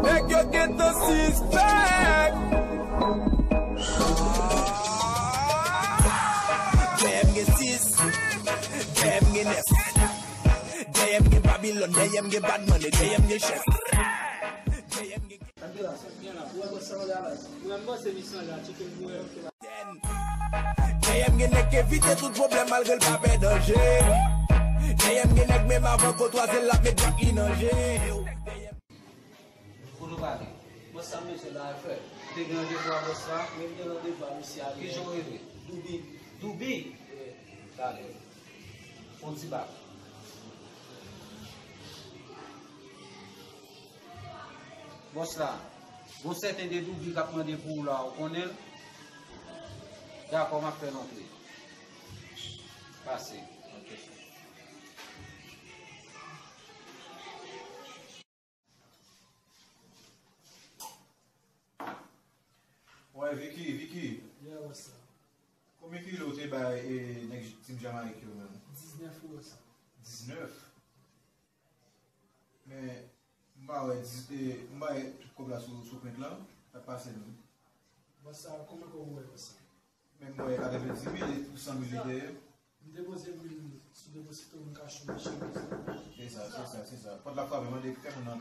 Make you get the six pack. Dem get six, dem get nest, dem get Babylon, dem get bad money, dem get chef. Dem get nek éviter tout problème malgré le pas danger. Dem get nek même avant qu'on toi c'est la mettre qui danger. Você me disse da fé, tem grande boa você, mesmo dando de boa inicial. Que jogo é ele? Dubi? Tá, onde se bate? Você tem de Dubi que aprende por lá, o conel? Já como a fé não tem. Passei. Ouais, Vicky. Yeah, what's up? Combien de kilos tu as et Team Jamaïque? 19 ou ça. 19? Mais, tout comme là sur le là, ça passe nous. Bah ça, comment on voit ça? Même moi, il y a 20 000 et tout 100 000 idées. Je dépose sur déposer tout un cachot. C'est ça. Pas de la fois, mais on dit que on en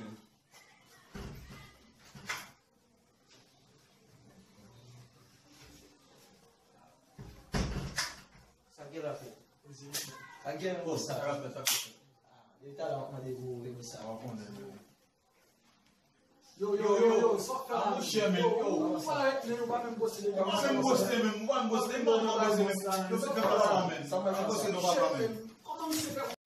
Again, what's ça. L'état là, on a des gros ça. Yo, só pra Mon cher, mais yo. Fala aí, não vai me bosser. Você me gostei mesmo, não gostei, mas não vai mais. Eu sei que eu vou falar, man. Você não vai falar, man. Como você